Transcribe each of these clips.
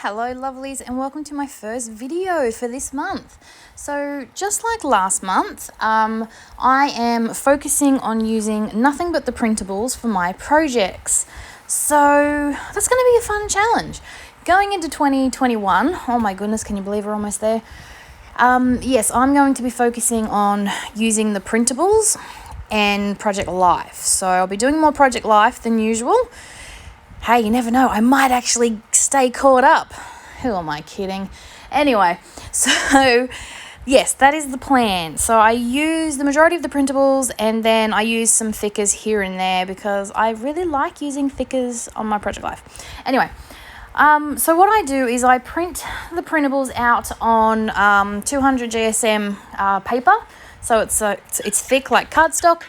Hello lovelies, and welcome to my first video for this month. So just like last month, I am focusing on using nothing but the printables for my projects. So that's going to be a fun challenge. Going into 2021, oh my goodness, can you believe we're almost there? Yes, I'm going to be focusing on using the printables and Project Life. So I'll be doing more Project Life than usual. Hey, you never know, I might actually stay caught up. Who am I kidding? Anyway, so yes, that is the plan. So I use the majority of the printables and then I use some thickers here and there because I really like using thickers on my Project Life. Anyway, so what I do is I print the printables out on 200 GSM paper. So it's thick like cardstock,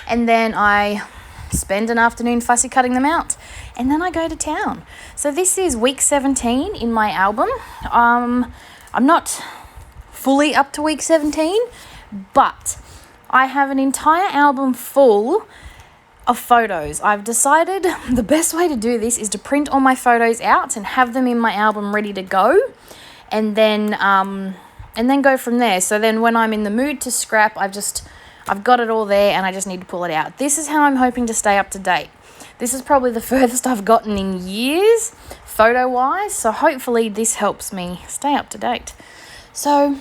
and then I spend an afternoon fussy cutting them out, and then I go to town. So this is week 17 in my album. I'm not fully up to week 17, but I have an entire album full of photos. I've decided the best way to do this is to print all my photos out and have them in my album ready to go, and then go from there. So then when I'm in the mood to scrap, I've got it all there and I just need to pull it out. This is how I'm hoping to stay up to date. This is probably the furthest I've gotten in years, photo-wise, so hopefully this helps me stay up to date. So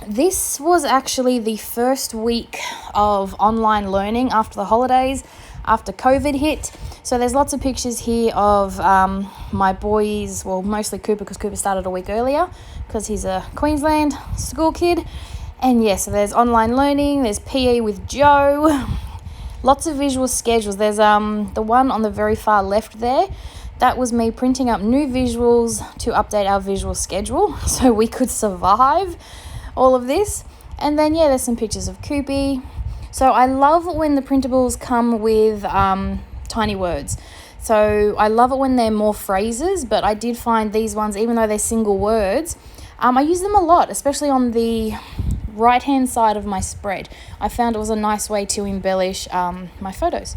this was actually the first week of online learning after the holidays, after COVID hit. So there's lots of pictures here of my boys, well, mostly Cooper, because Cooper started a week earlier because he's a Queensland school kid. And yes, so there's online learning, there's PE with Joe, lots of visual schedules. There's the one on the very far left there. That was me printing up new visuals to update our visual schedule so we could survive all of this. And then, yeah, there's some pictures of Coopy. So I love when the printables come with tiny words. So I love it when they're more phrases, but I did find these ones, even though they're single words, I use them a lot, especially on the right-hand side of my spread. I found it was a nice way to embellish my photos.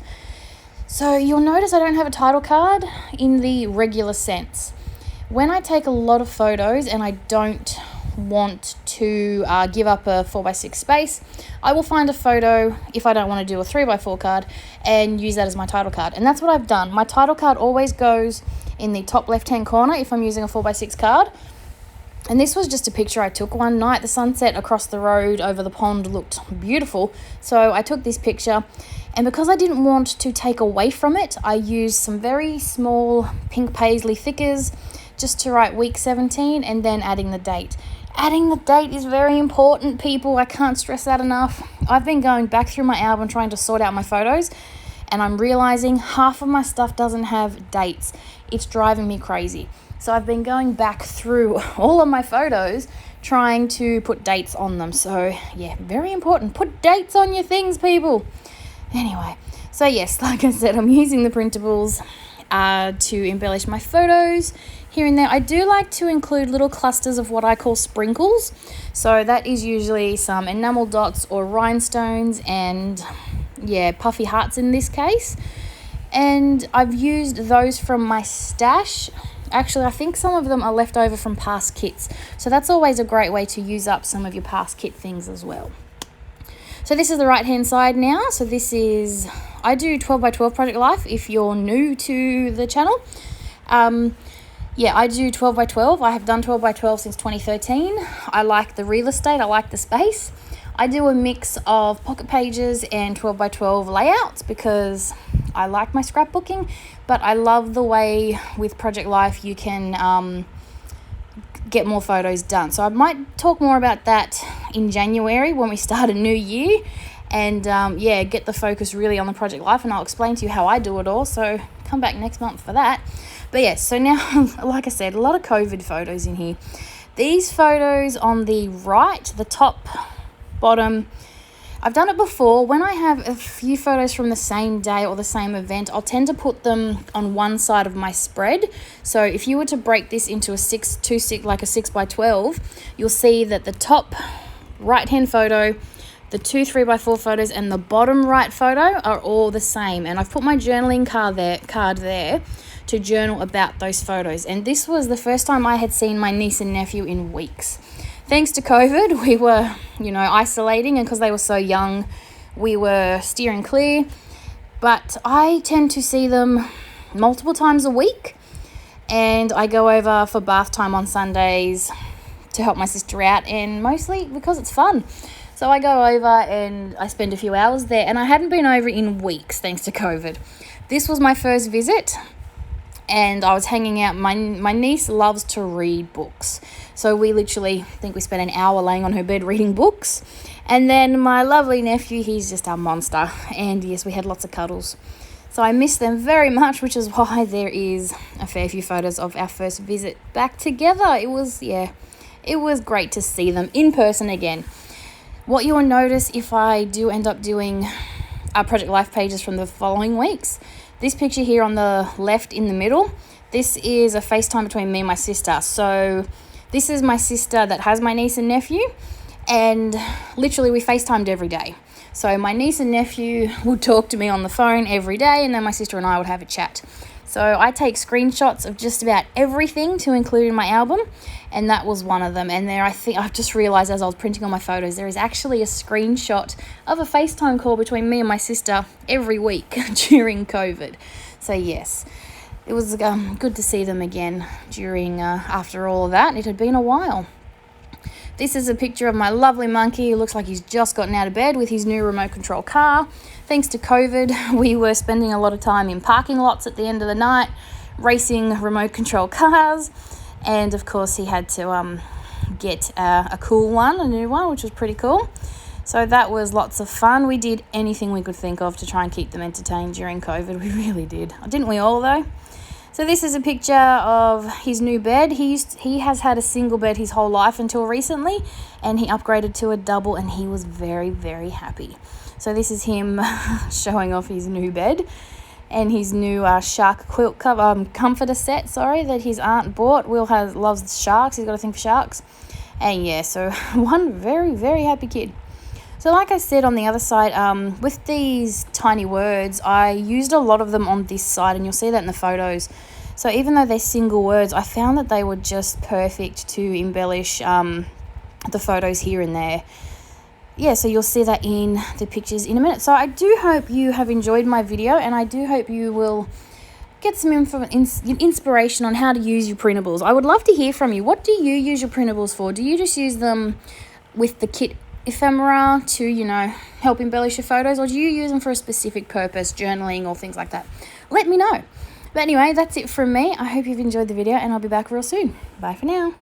So you'll notice I don't have a title card in the regular sense. When I take a lot of photos and I don't want to give up a 4x6 space, I will find a photo, if I don't want to do a 3x4 card, and use that as my title card. And that's what I've done. My title card always goes in the top left-hand corner if I'm using a 4x6 card. And this was just a picture I took one night. The sunset across the road over the pond looked beautiful. So I took this picture, and because I didn't want to take away from it, I used some very small pink paisley thickers just to write week 17 and then adding the date. Adding the date is very important, people. I can't stress that enough. I've been going back through my album trying to sort out my photos, and I'm realizing half of my stuff doesn't have dates. It's driving me crazy. So I've been going back through all of my photos trying to put dates on them. So yeah, very important. Put dates on your things, people. Anyway, so yes, like I said, I'm using the printables to embellish my photos here and there. I do like to include little clusters of what I call sprinkles. So that is usually some enamel dots or rhinestones and, yeah, puffy hearts in this case. And I've used those from my stash. Actually, I think some of them are left over from past kits. So that's always a great way to use up some of your past kit things as well. So this is the right-hand side now. So this is, I do 12x12 Project Life if you're new to the channel. Yeah, I do 12x12. I have done 12x12 since 2013. I like the real estate. I like the space. I do a mix of pocket pages and 12x12 layouts because I like my scrapbooking, but I love the way with Project Life you can get more photos done. So I might talk more about that in January when we start a new year and yeah, get the focus really on the Project Life, and I'll explain to you how I do it all. So come back next month for that. But yes, so now, like I said, a lot of COVID photos in here. These photos on the right, the top, bottom, I've done it before. When I have a few photos from the same day or the same event, I'll tend to put them on one side of my spread. So if you were to break this into a 6x12, you'll see that the top right-hand photo, the 2 3x4 photos, and the bottom right photo are all the same. And I've put my journaling card there to journal about those photos. And this was the first time I had seen my niece and nephew in weeks. Thanks to COVID, we were, isolating, and because they were so young, we were steering clear. But I tend to see them multiple times a week, and I go over for bath time on Sundays to help my sister out, and mostly because it's fun. So I go over and I spend a few hours there, and I hadn't been over in weeks thanks to COVID. This was my first visit, and I was hanging out. My niece loves to read books, so we literally think we spent an hour laying on her bed reading books. And then my lovely nephew, he's just our monster, and yes, we had lots of cuddles. So I miss them very much, which is why there is a fair few photos of our first visit back together. It was great to see them in person again. What you will notice if I do end up doing our Project Life pages from the following weeks, this picture here on the left in the middle, this is a FaceTime between me and my sister. So this is my sister that has my niece and nephew, and literally we FaceTimed every day. So my niece and nephew would talk to me on the phone every day, and then my sister and I would have a chat. So I take screenshots of just about everything to include in my album, and that was one of them. And there, I think I've just realized as I was printing all my photos, there is actually a screenshot of a FaceTime call between me and my sister every week during COVID. So yes, it was good to see them again during after all of that. It had been a while. This is a picture of my lovely monkey. It looks like he's just gotten out of bed with his new remote control car. Thanks to COVID, we were spending a lot of time in parking lots at the end of the night, racing remote control cars. And of course, he had to get a cool one, a new one, which was pretty cool. So that was lots of fun. We did anything we could think of to try and keep them entertained during COVID. We really did. Didn't we all, though? So this is a picture of his new bed. He has had a single bed his whole life until recently, and he upgraded to a double, and he was very, very happy. So this is him showing off his new bed and his new shark quilt comforter set, that his aunt bought. Will loves sharks. He's got a thing for sharks. And yeah, so one very, very happy kid. So like I said on the other side, with these tiny words, I used a lot of them on this side, and you'll see that in the photos. So even though they're single words, I found that they were just perfect to embellish the photos here and there. Yeah, so you'll see that in the pictures in a minute. So I do hope you have enjoyed my video, and I do hope you will get some inspiration on how to use your printables. I would love to hear from you. What do you use your printables for? Do you just use them with the kit ephemera to, help embellish your photos, or do you use them for a specific purpose, journaling or things like that? Let me know. But anyway, that's it from me. I hope you've enjoyed the video, and I'll be back real soon. Bye for now.